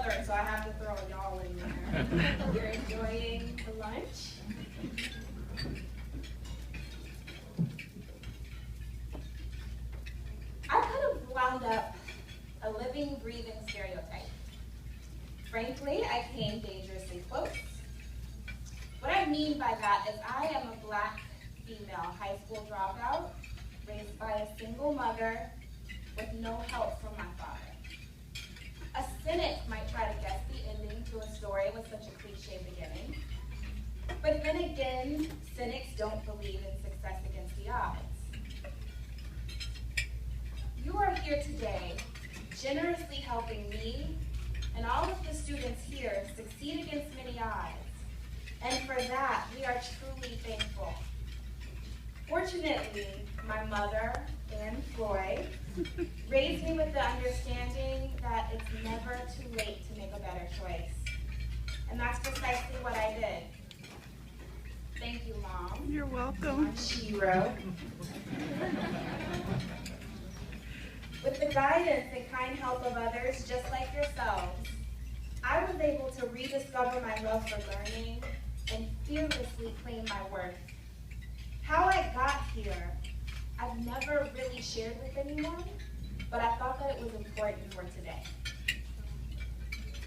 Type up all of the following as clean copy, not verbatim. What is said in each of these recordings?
Southern, so I have to throw y'all in there. You're enjoying the lunch? I could have wound up a living, breathing stereotype. Frankly, I came dangerously close. What I mean by that is I am a Black female high school dropout, raised by a single mother with no help from my father. A cynic might try to guess the ending to a story with such a cliche beginning. But then again, cynics don't believe in success against the odds. You are here today, generously helping me and all of the students here succeed against many odds. And for that, we are truly thankful. Fortunately, my mother, Ann Floyd, raised me with the understanding that it's never too late to make a better choice. And that's precisely what I did. Thank you, Mom. You're welcome. She wrote. With the guidance and kind help of others just like yourselves, I was able to rediscover my love for learning and fearlessly claim my worth. How I got here, I've never really shared with anyone, but I thought that it was important for today.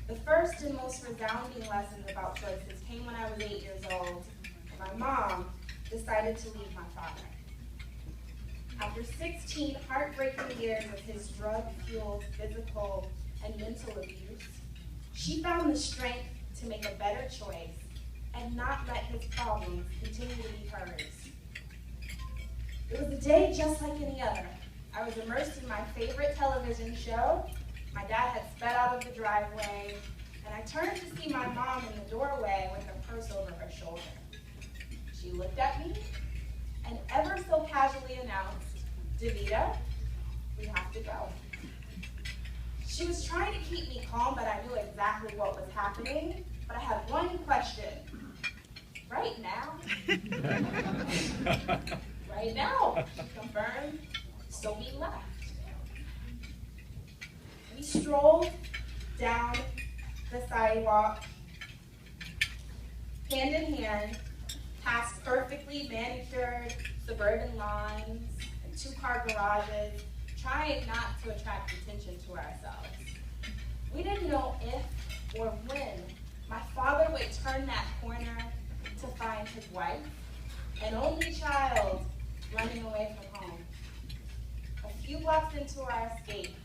The first and most resounding lessons about choices came when I was 8 years old, and my mom decided to leave my father. After 16 heartbreaking years of his drug-fueled physical and mental abuse, she found the strength to make a better choice and not let his problems continue to be hers. It was a day just like any other. I was immersed in my favorite television show. My dad had sped out of the driveway, and I turned to see my mom in the doorway with her purse over her shoulder. She looked at me and ever so casually announced, "Vida, we have to go." She was trying to keep me calm, but I knew exactly what was happening. But I had one question. Right now? Right now, she confirmed. So we left. We strolled down the sidewalk, hand in hand, past perfectly manicured suburban lawns and two-car garages, trying not to attract attention to ourselves. We didn't know if or when my father would turn that corner to find his wife, an only child, running away from home. A few blocks into our escape,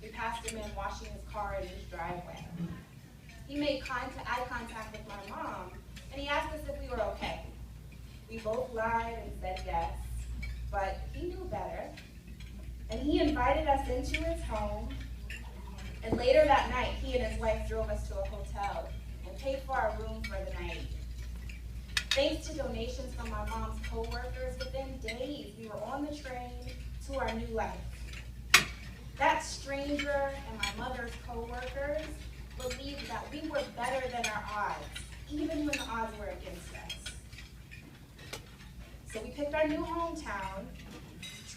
we passed a man washing his car in his driveway. He made eye contact with my mom, and he asked us if we were okay. We both lied and said yes, but he knew better. And he invited us into his home, and later that night, he and his wife drove us to a hotel and paid for our room for the night. Thanks to donations from my mom's co-workers, within days, we were on the train to our new life. That stranger and my mother's co-workers believed that we were better than our odds, even when the odds were against us. So we picked our new hometown.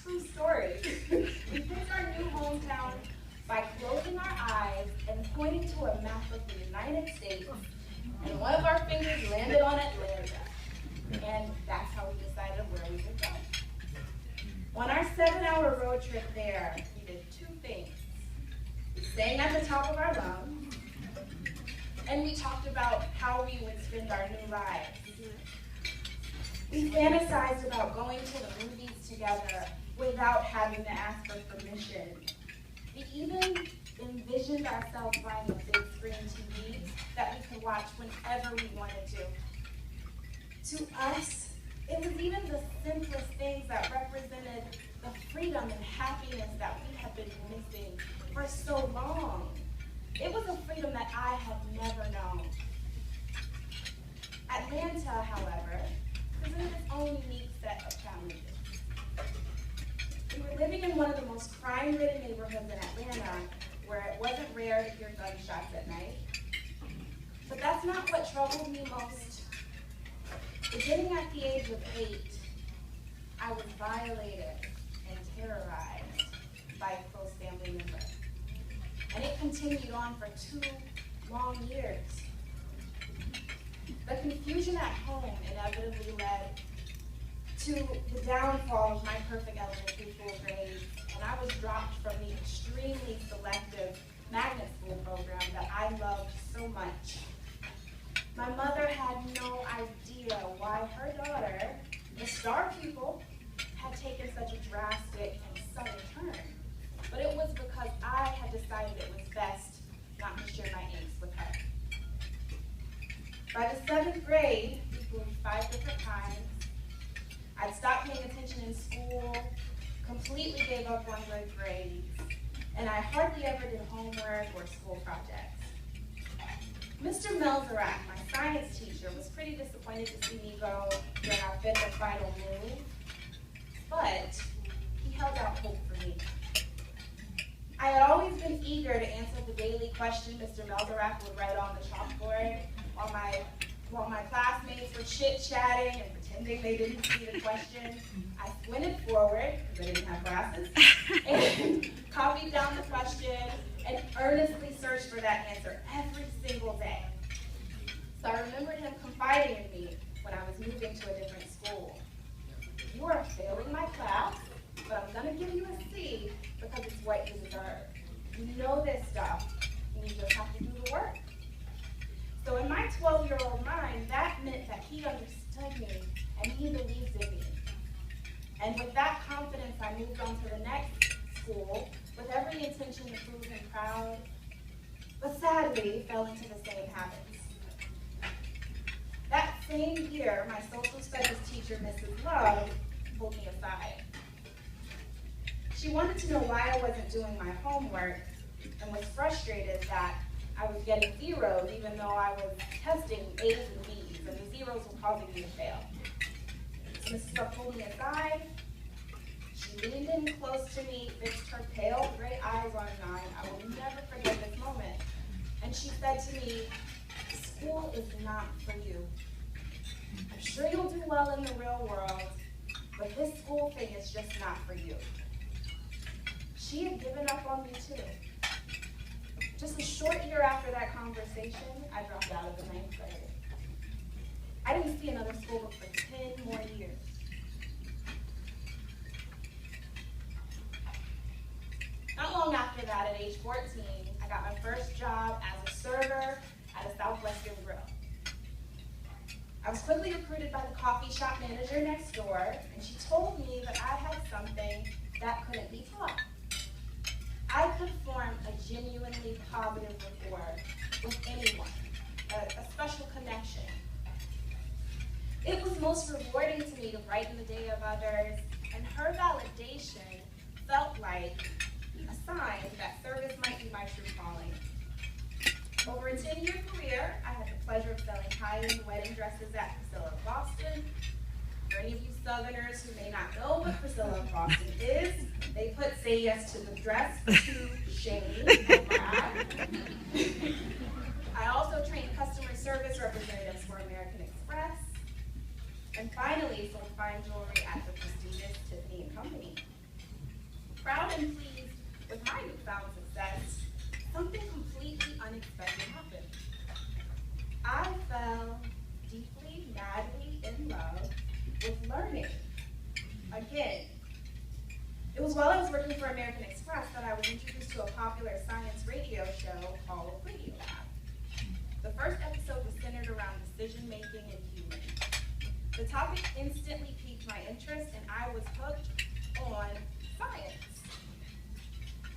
True story. We picked our new hometown by closing our eyes and pointing to a map of the United States, and one of our fingers landed on Atlanta. And that's how we decided where we would go. On our 7-hour road trip there, we did two things. We sang at the top of our lungs, and we talked about how we would spend our new lives. We fantasized about going to the movies together without having to ask for permission. We even envisioned ourselves buying a big screen TV that we could watch whenever we wanted to. To us, it was even the simplest things that represented the freedom and happiness that we have been missing for so long. It was a freedom that I have never known. Atlanta, however, presented its own unique set of challenges. We were living in one of the most crime-ridden neighborhoods in Atlanta, where it wasn't rare to hear gunshots at night. But that's not what troubled me most. Beginning at the age of 8, I was violated and terrorized by a close family member. and it continued on for 2 long years. The confusion at home inevitably led to the downfall of my perfect elementary school grades, and I was dropped from the extremely selective magnet school program that I loved so much. My mother had no idea why her daughter, the star pupil, had taken such a drastic and sudden turn. But it was because I had decided it was best not to share my angst with her. By the 7th grade, we moved 5 different times. I'd stopped paying attention in school, completely gave up on good grades, and I hardly ever did homework or school projects. Mr. Melzerak, my science teacher, was pretty disappointed to see me go during our 5th and final move, but he held out hope for me. I had always been eager to answer the daily question Mr. Melzerak would write on the chalkboard while my classmates were chit-chatting and pretending they didn't see the question. I squinted forward, because I didn't have glasses, and copied down the question and earnestly searched for that answer every single day. So I remembered him confiding in me when I was moving to a different school. You are failing my class, but I'm going to give you a C because it's what you deserve. You know this stuff, and you just have to do the work. So in my 12-year-old mind, that meant that he understood me and he believed in me. And with that confidence, I moved on to the next school with every intention to prove him proud, but sadly fell into the same habits. That same year, my social studies teacher, Mrs. Love, pulled me aside. She wanted to know why I wasn't doing my homework and was frustrated that I was getting zeros even though I was testing A's and B's, and the zeros were causing me to fail. So Mrs. Love pulled me aside. She leaned in close to me, fixed her pale gray eyes on mine. I will never forget this moment. And she said to me, "School is not for you. I'm sure you'll do well in the real world, but this school thing is just not for you." She had given up on me too. Just a short year after that conversation, I dropped out of the 9th grade. I didn't see another school book for 10 more years. Not long after that, at age 14, I got my first job as a server at a Southwestern grill. I was quickly recruited by the coffee shop manager next door, and she told me that I had something that couldn't be taught. I could form a genuinely positive rapport with anyone, a special connection. It was most rewarding to me to brighten the day of others, and her validation felt like a sign that service might be my true calling. Over a 10-year career, I had the pleasure of selling high-end wedding dresses at Priscilla of Boston. For any of you Southerners who may not know what Priscilla of Boston is, they put "say yes to the dress" to shame. I also trained customer service representatives for American Express, and finally sold fine jewelry at the prestigious Tiffany & Company. Proud and pleased with my newfound success, something completely unexpected happened. I fell deeply, madly in love with learning. Again, it was while I was working for American Express that I was introduced to a popular science radio show called Radio Lab. The first episode was centered around decision-making and humans. The topic instantly piqued my interest, and I was hooked on science.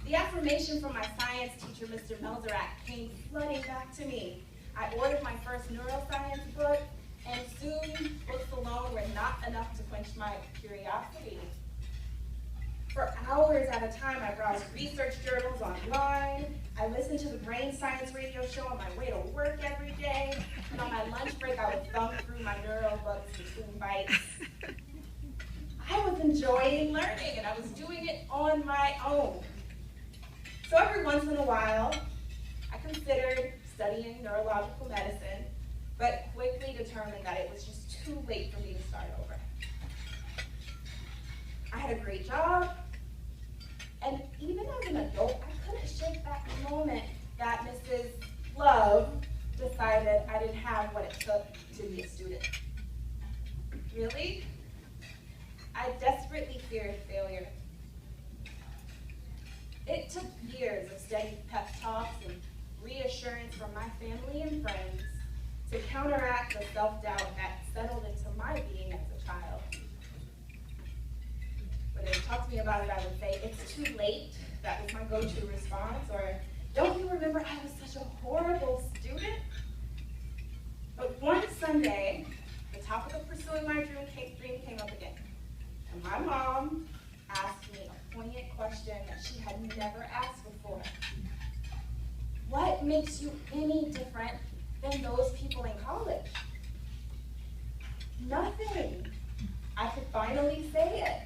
The affirmation from my science teacher, Mr. Melzerak, came flooding back to me. I ordered my first neuroscience book, and soon books alone were not enough to quench my curiosity. For hours at a time, I browsed research journals online. I listened to the brain science radio show on my way to work every day, and on my lunch break, I would thumb through my neuro books between bites. I was enjoying learning, and I was doing it on my own. So every once in a while, I considered studying neurological medicine, but quickly determined that it was just too late for me to start over. I had a great job, and even as an adult, I couldn't shake that moment that Mrs. Love decided I didn't have what it took to be a student. Really? I desperately feared failure. It took years of steady pep talks and reassurance from my family and friends to counteract the self-doubt that settled into my being as a child. When they talked to me about it, I would say, "It's too late." That was my go-to response. Or, "Don't you remember I was such a horrible student?" But one Sunday, the topic of pursuing my dream came up again. And my mom asked me a poignant question that she had never asked before. "What makes you any different than those people in college?" Nothing. I could finally say it.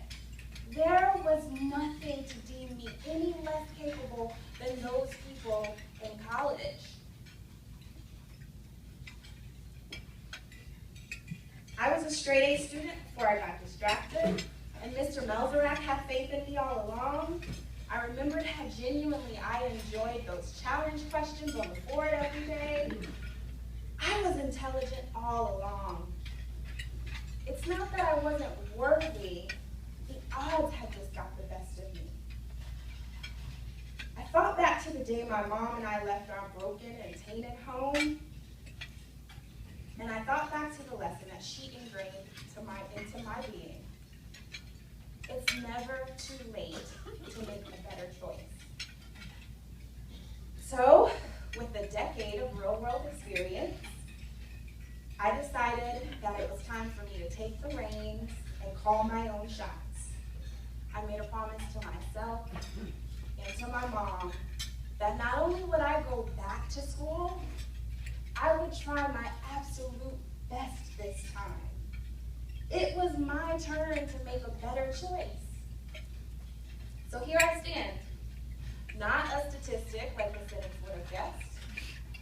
There was nothing to deem me any less capable than those people in college. I was a straight A student before I got distracted, and Mr. Melzorak had faith in me all along. I remembered how genuinely I enjoyed those challenge questions on the board every day. I was intelligent all along. It's not that I wasn't worthy, the odds had just got the best of me. I thought back to the day my mom and I left our broken and tainted home, and I thought back to the lesson that she ingrained into my being. It's never too late to make a better choice. So, with a decade of real-world experience, I decided that it was time for me to take the reins and call my own shots. I made a promise to myself and to my mom that not only would I go back to school, I would try my absolute best this time. It was my turn to make a better choice. So here I stand, not a statistic like the cynics would have guessed,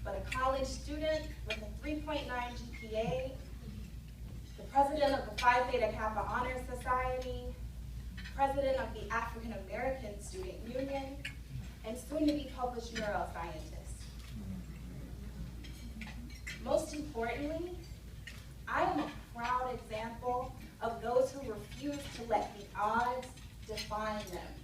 but a college student with a 3.9 GPA, the president of the Phi Theta Kappa Honor Society, president of the African American Student Union, and soon-to-be published neuroscientist. Most importantly, I am a proud example of those who refuse to let the odds define them.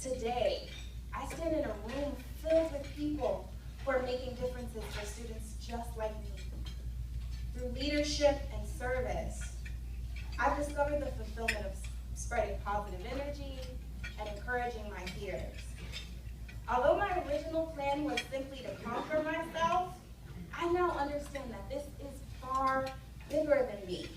Today, I stand in a room filled with people who are making differences for students just like me. Through leadership and service, I've discovered the fulfillment of spreading positive energy and encouraging my peers. Although my original plan was simply to conquer myself, I now understand that this is far bigger than me.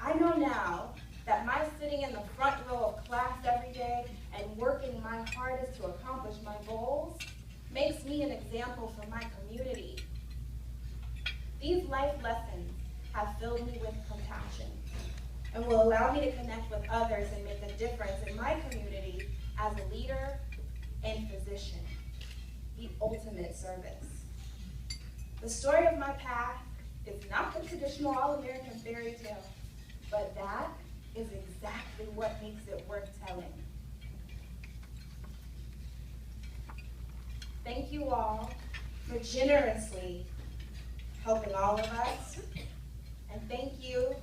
I know now that my sitting in the front row of class every day and working my hardest to accomplish my goals makes me an example for my community. These life lessons have filled me with compassion and will allow me to connect with others and make a difference in my community as a leader and physician, the ultimate service. The story of my path is not the traditional all-American fairy tale, but that is exactly what makes it worth telling. Thank you all for generously helping all of us, and thank you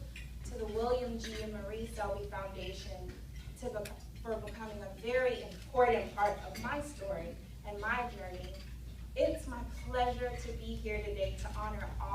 to the William G. and Marie Selby Foundation for becoming a very important part of my story and my journey. It's my pleasure to be here today to honor all